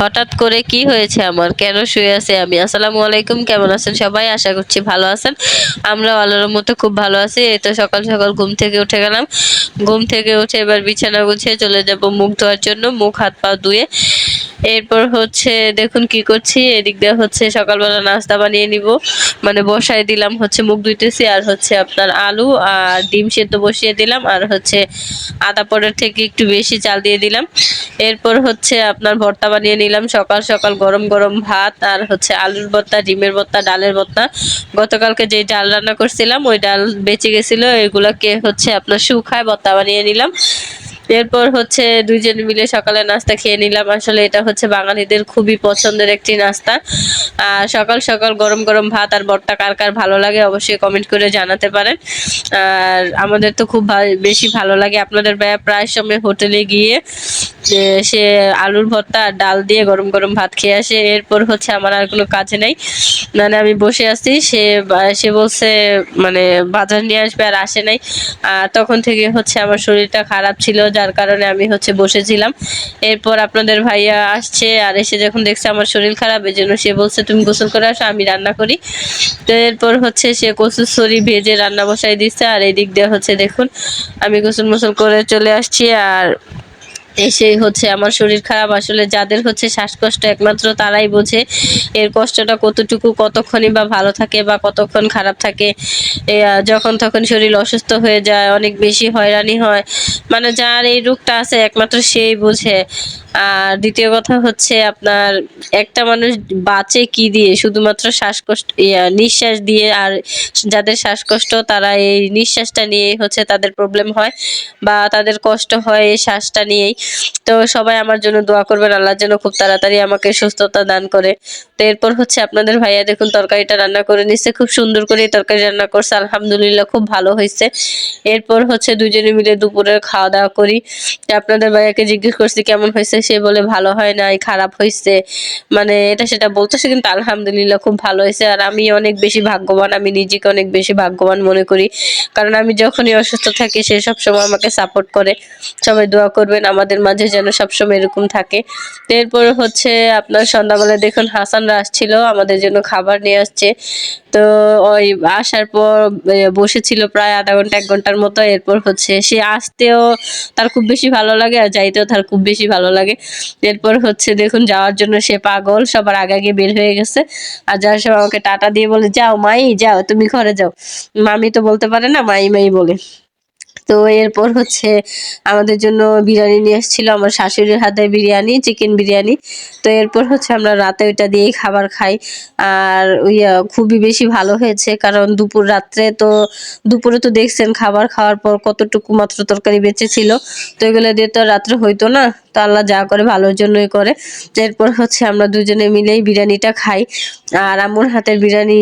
হঠাৎ করে কি হয়েছে আমার? কেন শুয়ে আছি আমি? আসসালামু আলাইকুম। কেমন আছেন সবাই? আশা করছি ভালো আছেন। আমরাও আল্লাহর রহমতে খুব ভালো আছি। এই তো সকাল, সকাল ঘুম থেকে উঠে গেলাম। ঘুম থেকে উঠে এবার বিছানা গুছিয়ে চলে যাব মুখ ধোয়ার জন্য। মুখ হাত পা ধুয়ে এরপর হচ্ছে দেখুন কি করছি, এদিক দিয়ে হচ্ছে সকালবেলা নাস্তা বানিয়ে নিব। মানে বসায় দিলাম, হচ্ছে মুখ ধুইতেছি, আর হচ্ছে আপনার আলু আর ডিম সেদ্ধ বসিয়ে দিলাম, আর হচ্ছে আদা পরের থেকে একটু বেশি চাল দিয়ে দিলাম। এরপর হচ্ছে আপনার ভর্তা বানিয়ে নিলাম। সকাল সকাল গরম গরম ভাত, আর হচ্ছে আলুর ভর্তা, ডিমের ভর্তা, ডালের ভর্তা। গতকালকে যে ডাল রান্না করছিলাম ওই ডাল বেঁচে গেছিল, এগুলাকে হচ্ছে আপনার শুকায় ভর্তা বানিয়ে নিলাম। এরপর হচ্ছে দুইজন মিলে সকালে নাস্তা খেয়ে নিলাম। আসলে এটা হচ্ছে বাঙালিদের খুবই পছন্দের একটি নাস্তা। আর সকাল সকাল গরম গরম ভাত আর ভর্তা কার কার ভালো লাগে অবশ্যই কমেন্ট করে জানাতে পারেন। আর আমাদের তো খুব বেশি ভালো লাগে। আপনাদের ভাইয়া প্রায় সময় হোটেলে গিয়ে সে আলুর ভর্তা আর ডাল দিয়ে গরম গরম ভাত খেয়ে আসে। এরপর হচ্ছে আমার আর কোনো কাজ নেই, মানে আমি বসে আছি। সে বলছে মানে বাজার নিয়ে আসবে, আর আসে নাই। আর তখন থেকে হচ্ছে আমার শরীরটা খারাপ ছিল, যার কারণে আমি হচ্ছে বসেছিলাম। এরপর আপনাদের ভাইয়া আসছে, আর এসে যখন দেখছে আমার শরীর খারাপ, এই জন্য সে বলছে তুমি গোসল করে আসো, আমি রান্না করি। তো এরপর হচ্ছে সে কচুরছড়ি ভেজে রান্না বসাই দিচ্ছে, আর এদিক দিয়ে হচ্ছে দেখুন আমি গোসল মোসল করে চলে আসছি। আর এসেই হচ্ছে আমার শরীর খারাপ। আসলে যাদের হচ্ছে শ্বাসকষ্ট একমাত্র তারাই বোঝে এর কষ্টটা কতটুকু, কতক্ষণই বা ভালো থাকে বা কতক্ষণ খারাপ থাকে। যখন তখন শরীর অসুস্থ হয়ে যায়, অনেক বেশি হয়রানি হয়। মানে যার এই রোগটা আছে একমাত্র সেই বোঝে। আর দ্বিতীয় কথা হচ্ছে আপনার একটা মানুষ বাঁচে কি দিয়ে? শুধুমাত্র শ্বাসকষ্ট, নিঃশ্বাস দিয়ে। আর যাদের শ্বাসকষ্ট তারা এই নিঃশ্বাসটা নিয়েই হচ্ছে তাদের প্রবলেম হয় বা তাদের কষ্ট হয় এই শ্বাসটা নিয়েই। তো সবাই আমার জন্য দোয়া করবেন, আল্লাহ যেন খুব তাড়াতাড়ি আমাকে সুস্থতা দান করে। তো এরপর হচ্ছে আপনাদের ভাইয়া দেখুন তরকারিটা রান্না করে নিচ্ছে, খুব সুন্দর করে তরকারি রান্না করছে, আলহামদুলিল্লাহ খুব ভালো হয়েছে। এরপর হচ্ছে দুজনে মিলে দুপুরের খাওয়া দাওয়া করি। আপনাদের ভাইয়াকে জিজ্ঞেস করছি কেমন হয়েছে, সে বলে ভালো হয় নাই, খারাপ হয়েছে, মানে এটা সেটা বলতেছে, কিন্তু আলহামদুলিল্লাহ খুব ভালো হয়েছে। আর আমি অনেক বেশি ভাগ্যবান, আমি নিজেকে অনেক বেশি ভাগ্যবান মনে করি, কারণ আমি যখনই অসুস্থ থাকি সে সব সময় আমাকে সাপোর্ট করে। সবাই দোয়া করবেন আমাদের মাঝে যেন সবসময় এরকম থাকে। এরপর হচ্ছে আপনার সন্ধ্যাবেলায় দেখুন হাসানরা আসছিল, আমাদের জন্য খাবার নিয়ে আসছে। তো ওই আসার পর বসেছিল প্রায় আধা ঘন্টা 1 ঘন্টার মতো। এরপর হচ্ছে সে আসতেও তার খুব বেশি ভালো লাগে, আর যাইতেও তার খুব বেশি ভালো লাগে। এরপর হচ্ছে দেখুন যাওয়ার জন্য সে পাগল, সবার আগে আগে বের হয়ে গেছে। আর যাওয়ার সময় আমাকে টাটা দিয়ে বলে যাও মাই, যাও তুমি ঘরে যাও। মামি তো বলতে পারে না, মাই মাই বলে। তো এরপর হচ্ছে আমাদের জন্য বিরিয়ানি নিয়ে এসেছিল, আমার শাশুড়ির হাতে বিরিয়ানি, চিকেন বিরিয়ানি। তো এরপর হচ্ছে আমরা রাতে ওইটা দিয়েই খাবার খাই। আর খুবই বেশি ভালো হয়েছে, কারণ রাত্রে তো দুপুরে তো দেখছেন খাবার খাওয়ার পর কতটুকু মাত্র তরকারি বেঁচে ছিল। তো এগুলো দিয়ে তো রাত্রে হইতো না। তো আল্লাহ যা করে ভালোর জন্যই করে। এরপর হচ্ছে আমরা দুজনে মিলেই বিরিয়ানিটা খাই। আর আম্মুর হাতের বিরিয়ানি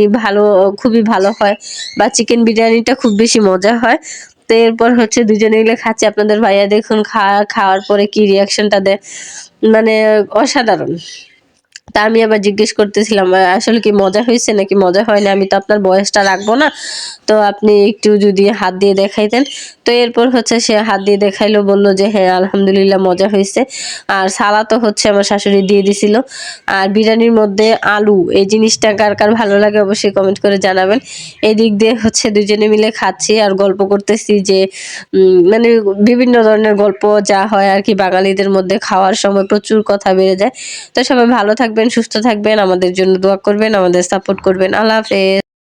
খুবই ভালো হয়, বা চিকেন বিরিয়ানিটা খুব বেশি মজা হয়। তো এরপর হচ্ছে দুজনে মিলে খাচ্ছি। আপনাদের ভাইয়া দেখুন খাওয়ার পরে কি রিয়াকশনটা দেয়, মানে অসাধারণ। তা আমি আবার জিজ্ঞেস করতেছিলাম আসলে কি মজা হয়েছে নাকি মজা হয় না, আমি তো আপনার বয়সটা রাখবো না, তো আপনি একটু যদি হাত দিয়ে দেখাইতেন। তো এরপর হচ্ছে সে হাত দিয়ে দেখাইলো, বলল যে হ্যাঁ আলহামদুলিল্লাহ মজা হয়েছে। আর সালাদও হচ্ছে আমার শাশুড়ি দিয়ে দিছিল। আর বিরিয়ানির মধ্যে আলু, এই জিনিসটা কার কার ভালো লাগে অবশ্যই কমেন্ট করে জানাবেন। এদিক দিয়ে হচ্ছে দুজনে মিলে খাচ্ছি আর গল্প করতেছি যে মানে বিভিন্ন ধরনের গল্প যা হয় আর কি, বাঙালিদের মধ্যে খাওয়ার সময় প্রচুর কথা বেড়ে যায়। তো সবাই ভালো থাকবেন, সুস্থ থাকবেন, আমাদের জন্য দোয়া করবেন, আমাদের সাপোর্ট করবেন। আল্লাহ হাফেজ।